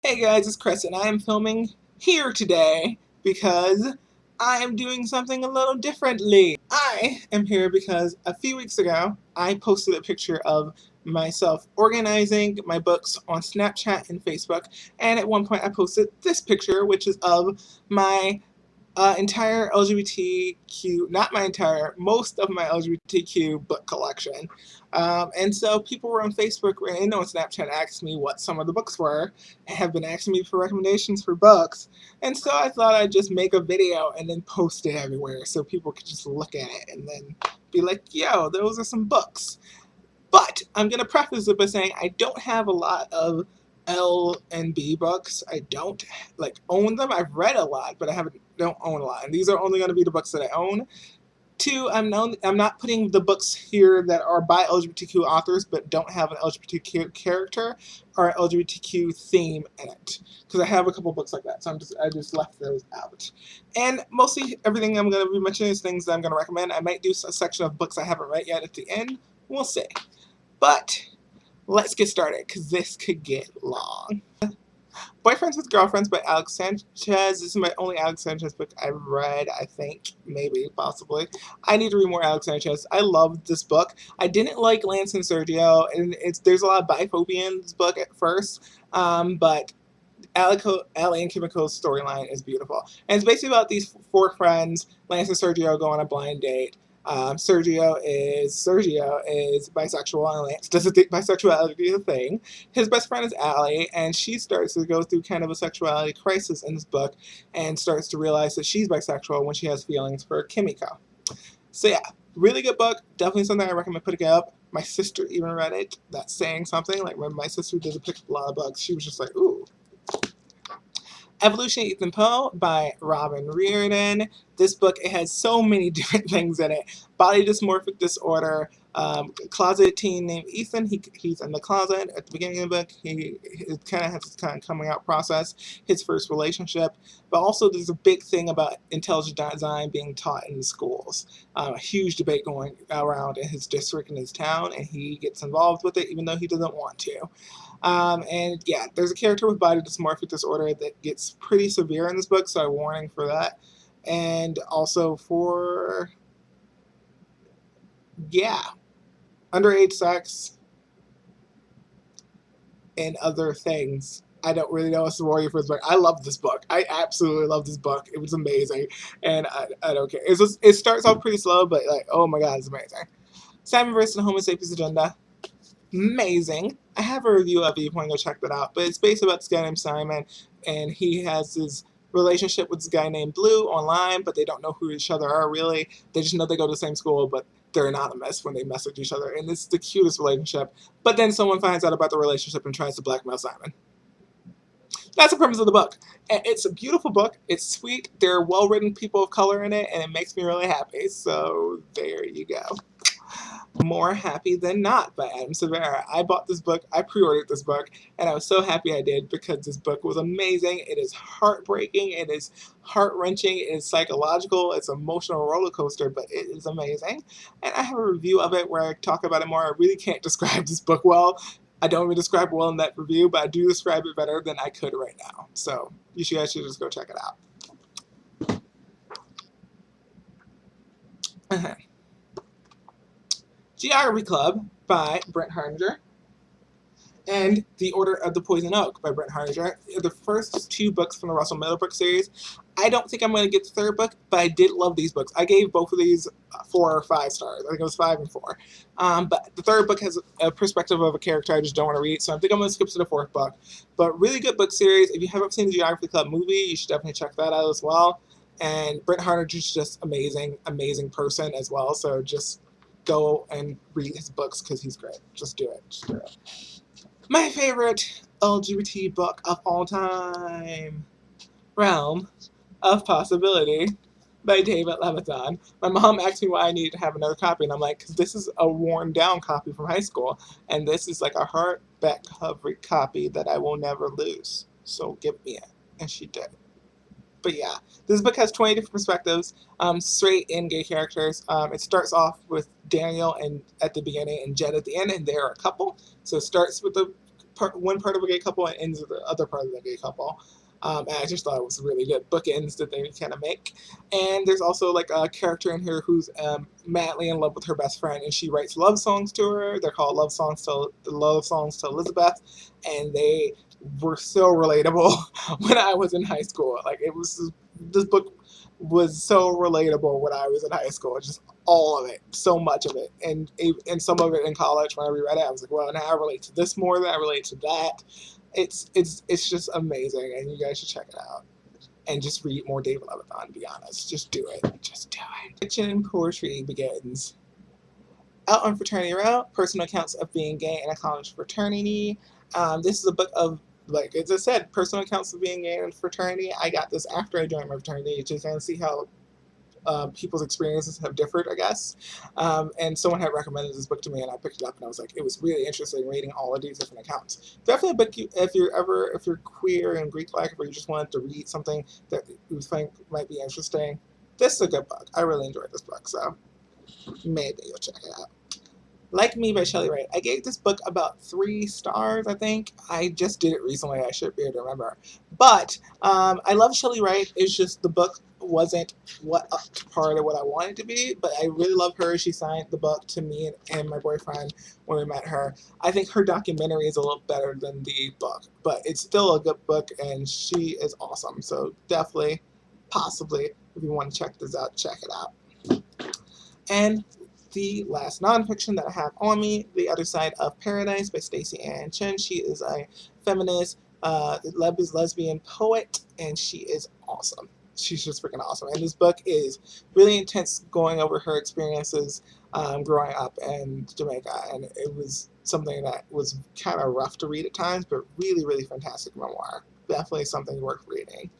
Hey guys, it's Chris and I am filming here today because I am doing something a little differently. I am here because a few weeks ago I posted a picture of myself organizing my books on Snapchat and Facebook, and at one point I posted this picture, which is of my entire LGBTQ, not my entire, most of my LGBTQ book collection. And so people were on Facebook and on Snapchat asked me what some of the books were and have been asking me for recommendations for books. And so I thought I'd just make a video and then post it everywhere so people could just look at it and then be like, yo, those are some books. But I'm going to preface it by saying I don't have a lot of L and B books. I don't own them. I've read a lot, but don't own a lot. And these are only going to be the books that I own. Two, I'm not putting the books here that are by LGBTQ authors but don't have an LGBTQ character or an LGBTQ theme in it, because I have a couple books like that, so I just left those out. And mostly everything I'm going to be mentioning is things that I'm going to recommend. I might do a section of books I haven't read yet at the end. We'll see. But let's get started, because this could get long. Boyfriends with Girlfriends by Alex Sanchez. This is my only Alex Sanchez book I've read, I think. Maybe, possibly. I need to read more Alex Sanchez. I loved this book. I didn't like Lance and Sergio, and there's a lot of biphobia in this book at first, but Allie and Kimiko's storyline is beautiful. And it's basically about these four friends. Lance and Sergio go on a blind date. Sergio is bisexual, and Lance doesn't think bisexuality is a thing. His best friend is Allie, and she starts to go through kind of a sexuality crisis in this book and starts to realize that she's bisexual when she has feelings for Kimiko. So yeah, really good book. Definitely something I recommend picking up. My sister even read it. That's saying something. Like when my sister did pick up a lot of books, she was just like, ooh. Evolution of Ethan Poe by Robin Reardon. This book, it has so many different things in it. Body dysmorphic disorder, closet teen named Ethan. He's in the closet at the beginning of the book. He kind of has this kind of coming out process, his first relationship. But also there's a big thing about intelligent design being taught in the schools. A huge debate going around in his district, in his town, and he gets involved with it even though he doesn't want to. And yeah, there's a character with body dysmorphic disorder that gets pretty severe in this book, so I'm warning for that. And also for, yeah, underage sex and other things. I don't really know what's the warrior for this book. I love this book. I absolutely love this book. It was amazing, and I don't care. It starts off pretty slow, but like, oh my god, it's amazing. Simon vs. the Homo Sapiens Agenda. Amazing. I have a review of it if you want to go check that out. But it's based about this guy named Simon, and he has his relationship with this guy named Blue online, but they don't know who each other are really. They just know they go to the same school, but they're anonymous when they message each other. And it's the cutest relationship. But then someone finds out about the relationship and tries to blackmail Simon. That's the premise of the book. And it's a beautiful book. It's sweet. There are well-written people of color in it, and it makes me really happy. So there you go. More Happy Than Not by Adam Severa. I bought this book, I pre-ordered this book, and I was so happy I did because this book was amazing. It is heartbreaking, it is heart-wrenching, it is psychological, it's an emotional roller coaster, but it is amazing. And I have a review of it where I talk about it more. I really can't describe this book well. I don't really describe it well in that review, but I do describe it better than I could right now. So you guys should just go check it out. Geography Club by Brent Hardinger, and The Order of the Poison Oak by Brent Hardinger. The first two books from the Russell Meadowbrook series. I don't think I'm going to get the third book, but I did love these books. I gave both of these 4 or 5 stars. I think it was 5 and 4. But the third book has a perspective of a character I just don't want to read, so I think I'm going to skip to the 4th book. But really good book series. If you haven't seen the Geography Club movie, you should definitely check that out as well. And Brent Hardinger is just amazing, amazing person as well, so just go and read his books because he's great. Just do it. Just do it. My favorite LGBT book of all time, Realm of Possibility by David Levitan. My mom asked me why I needed to have another copy, and I'm like, because this is a worn down copy from high school, and this is like a hardback cover copy that I will never lose. So give me it. And she did. But yeah, this book has 20 different perspectives, straight and gay characters. It starts off with Daniel and at the beginning and Jed at the end, and they are a couple. So it starts with the one part of a gay couple and ends with the other part of the gay couple. And I just thought it was really good bookends that they kind of make. And there's also like a character in here who's madly in love with her best friend, and she writes love songs to her. They're called Love Songs to Elizabeth, and they were so relatable when I was in high school. Like this book was so relatable when I was in high school. Just all of it, so much of it, and some of it in college. When I reread it, I was like, well, now I relate to this more than I relate to that. It's just amazing, and you guys should check it out. And just read more David Levithan, to be honest. Just do it. Just do it. Fiction poetry begins. Out on Fraternity Route, personal accounts of being gay in a college fraternity. This is a book of, like as I said, personal accounts of being gay in a fraternity. I got this after I joined my fraternity to kind of see how people's experiences have differed, I guess. And someone had recommended this book to me, and I picked it up, and I was like, it was really interesting reading all of these different accounts. Definitely a book if you're queer and Greek-like, or you just wanted to read something that you think might be interesting. This is a good book. I really enjoyed this book, so maybe you'll check it out. Like Me by Shelley Wright. I gave this book about 3 stars, I think. I just did it recently. I should be able to remember. But I love Shelley Wright. It's just the book wasn't up to par of what I wanted to be. But I really love her. She signed the book to me and my boyfriend when we met her. I think her documentary is a little better than the book. But it's still a good book, and she is awesome. So definitely, possibly, if you want to check this out, check it out. And the last nonfiction that I have on me, The Other Side of Paradise by Stacey Ann Chen. She is a feminist, lesbian poet, and she is awesome. She's just freaking awesome. And this book is really intense, going over her experiences growing up in Jamaica. And it was something that was kind of rough to read at times, but really, really fantastic memoir. Definitely something worth reading.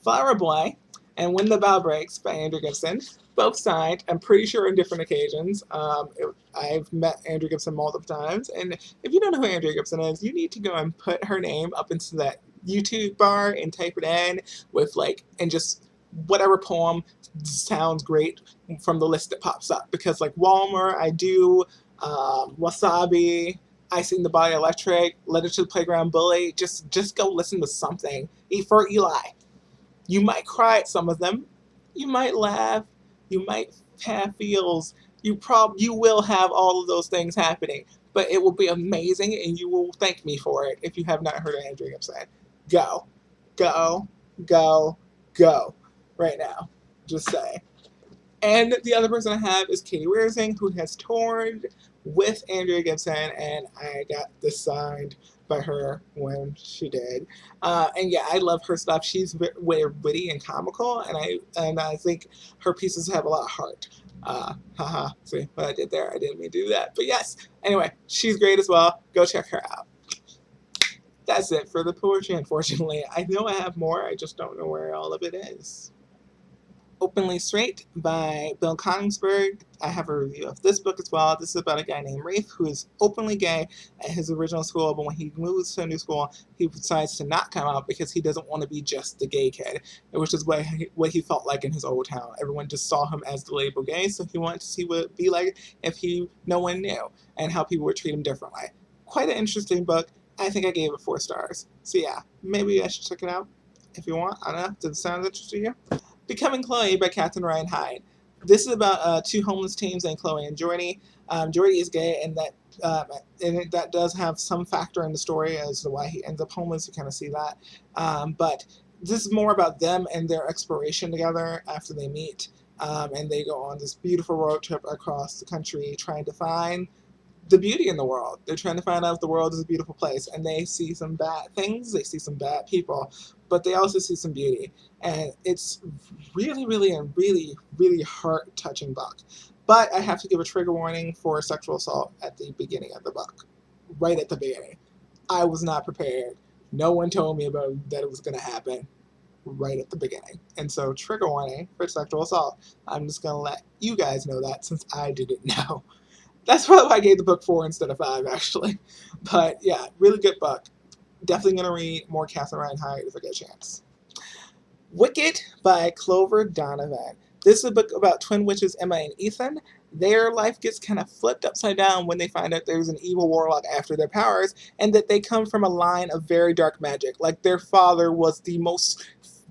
Flower Boy and When the Bough Breaks by Andrew Gibson. Both signed, I'm pretty sure on different occasions. I've met Andrew Gibson multiple times, and if you don't know who Andrew Gibson is, you need to go and put her name up into that YouTube bar and type it in with and just whatever poem sounds great from the list that pops up. Because like Walmer, I Do, Wasabi, I Sing the Body Electric, Letter to the Playground Bully, just go listen to something. For Eli. You might cry at some of them. You might laugh. You might have feels. You will have all of those things happening. But it will be amazing, and you will thank me for it if you have not heard of Andrew Gibson. Go. Go. Go. Go. Right now. Just say. And the other person I have is Katie Wiersing, who has toured with Andrea Gibson, and I got this signed by her when she did. And yeah, I love her stuff. She's very witty and comical, and I think her pieces have a lot of heart. Haha, see what I did there? I didn't mean to do that. But yes, anyway, she's great as well. Go check her out. That's it for the poetry, unfortunately. I know I have more, I just don't know where all of it is. Openly Straight by Bill Koningsberg. I have a review of this book as well. This is about a guy named Rafe who is openly gay at his original school, but when he moves to a new school, he decides to not come out because he doesn't want to be just the gay kid, which is what he felt like in his old town. Everyone just saw him as the label gay, so he wanted to see what it would be like if no one knew, and how people would treat him differently. Quite an interesting book. I think I gave it 4 stars. So yeah, maybe I should check it out if you want. I don't know. Does it sound interesting to you? Becoming Chloe by Katherine Ryan Hyde. This is about 2 homeless teens named Chloe and Jordy. Jordy is gay, and that does have some factor in the story as to why he ends up homeless. You kind of see that. But this is more about them and their exploration together after they meet. And they go on this beautiful road trip across the country trying to find the beauty in the world. They're trying to find out if the world is a beautiful place, and they see some bad things, they see some bad people, but they also see some beauty. And it's really, really, and really, really heart-touching book. But I have to give a trigger warning for sexual assault at the beginning of the book. Right at the beginning. I was not prepared. No one told me about that it was going to happen right at the beginning. And so, trigger warning for sexual assault. I'm just going to let you guys know that since I didn't know. That's probably why I gave the book 4 instead of 5, actually. But yeah, really good book. Definitely going to read more Katherine Ryan Hyde if I get a chance. Wicked by Clover Donovan. This is a book about twin witches Emma and Ethan. their life gets kind of flipped upside down when they find out there's an evil warlock after their powers, and that they come from a line of very dark magic. Like their father was the most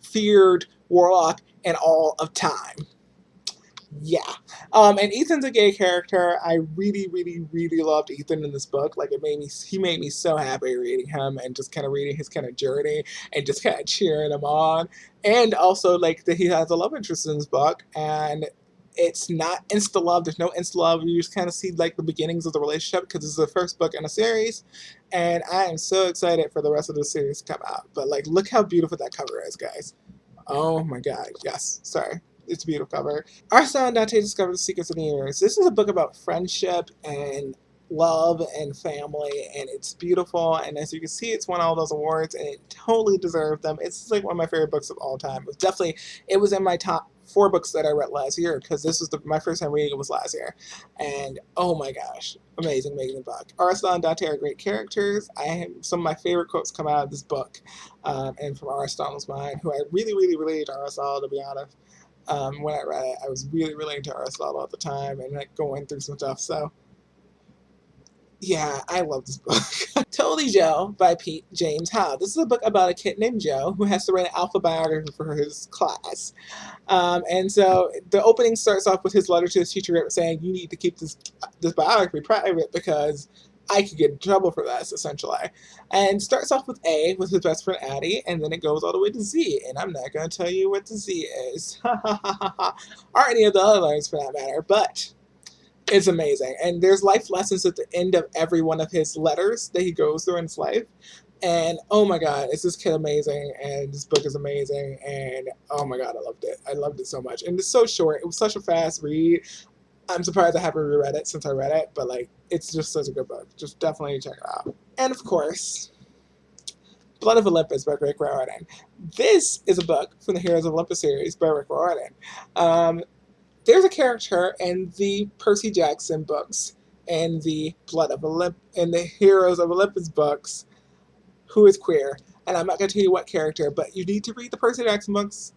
feared warlock in all of time. Yeah. And Ethan's a gay character. I really, really, really loved Ethan in this book. Like he made me so happy reading him and just kind of reading his kind of journey and just kind of cheering him on. And also like that he has a love interest in this book, and it's not insta love. There's no insta love. You just kind of see like the beginnings of the relationship because it's the first book in a series, and I am so excited for the rest of the series to come out. But like, look how beautiful that cover is, guys. Oh my god, yes. Sorry. It's a beautiful cover. Our Son Dante discovered the secrets of the universe. This is a book about friendship and love and family, and it's beautiful. And as you can see, it's won all those awards, and it totally deserved them. It's like one of my favorite books of all time. It was in my top 4 books that I read last year, because this was my first time reading it was last year. And oh my gosh, amazing, amazing book. Our Son and Dante are great characters. Some of my favorite quotes come out of this book, and from Aristotle was mine, who I really, really related to Aristotle, to be honest. When I read it, I was really relating to Aristotle at the time and like going through some stuff. So yeah, I love this book. Totally Joe by Pete James Howe. This is a book about a kid named Joe who has to write an alpha biography for his class. And so the opening starts off with his letter to his teacher saying, "You need to keep this biography private because I could get in trouble for this," essentially. And starts off with A, with his best friend Addie, and then it goes all the way to Z, and I'm not going to tell you what the Z is. Or any of the other letters for that matter, but it's amazing. And there's life lessons at the end of every one of his letters that he goes through in his life. And oh my god, is this kid amazing, and this book is amazing, and oh my god, I loved it. I loved it so much. And it's so short. It was such a fast read. I'm surprised I haven't reread it since I read it, but like, it's just such a good book. Just definitely check it out. And of course, Blood of Olympus by Rick Riordan. This is a book from the Heroes of Olympus series by Rick Riordan. There's a character in the Percy Jackson books and the the Heroes of Olympus books who is queer. And I'm not going to tell you what character, but you need to read the Percy Jackson books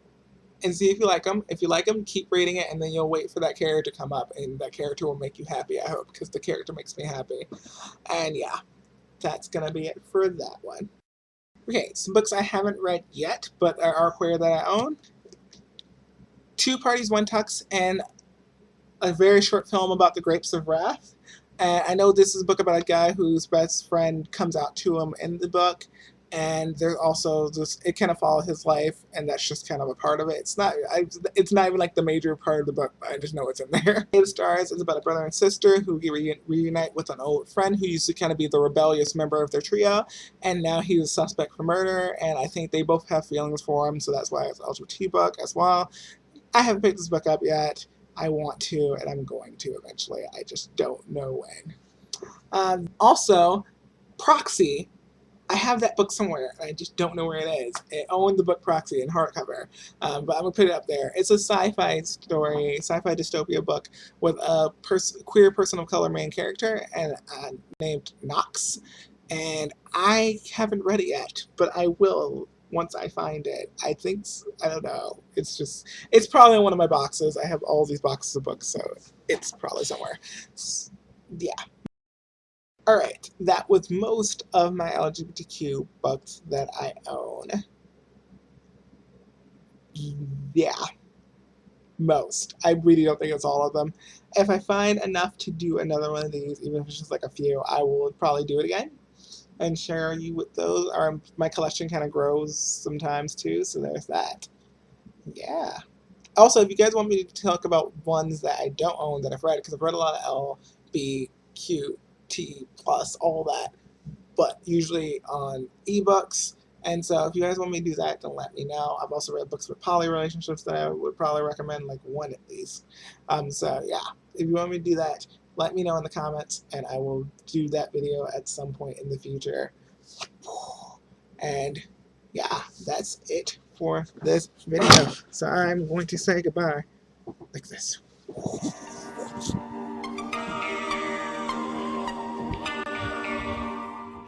and see if you like them. If you like them, keep reading it, and then you'll wait for that character to come up, and that character will make you happy, I hope, because the character makes me happy. And yeah, that's going to be it for that one. Okay, some books I haven't read yet, but are queer that I own. Two Parties, One Tux, and a very short film about the Grapes of Wrath. And I know this is a book about a guy whose best friend comes out to him in the book, and there's also just, it kind of follows his life, and that's just kind of a part of it. It's not even like the major part of the book, but I just know it's in there. Eight Stars is about a brother and sister who reunite with an old friend who used to kind of be the rebellious member of their trio, and now he's a suspect for murder, and I think they both have feelings for him, so that's why it's an LGBT book as well. I haven't picked this book up yet. I want to, and I'm going to eventually. I just don't know when. Also, Proxy. I have that book somewhere, and I just don't know where it is. I own the book Proxy in hardcover, but I'm going to put it up there. It's a sci-fi story, sci-fi dystopia book with a queer person of color main character and named Knox. And I haven't read it yet, but I will once I find it. I don't know. It's probably in one of my boxes. I have all these boxes of books, so it's probably somewhere. Yeah. Alright, that was most of my LGBTQ books that I own. Yeah. Most. I really don't think it's all of them. If I find enough to do another one of these, even if it's just like a few, I will probably do it again and share you with those. Or my collection kind of grows sometimes too, so there's that. Yeah. Also, if you guys want me to talk about ones that I don't own that I've read, because I've read a lot of LBQT plus all that, but usually on ebooks. And so if you guys want me to do that, then let me know. I've also read books with poly relationships that I would probably recommend, like one at least. So yeah, if you want me to do that, let me know in the comments, and I will do that video at some point in the future. And yeah, that's it for this video. So I'm going to say goodbye like this.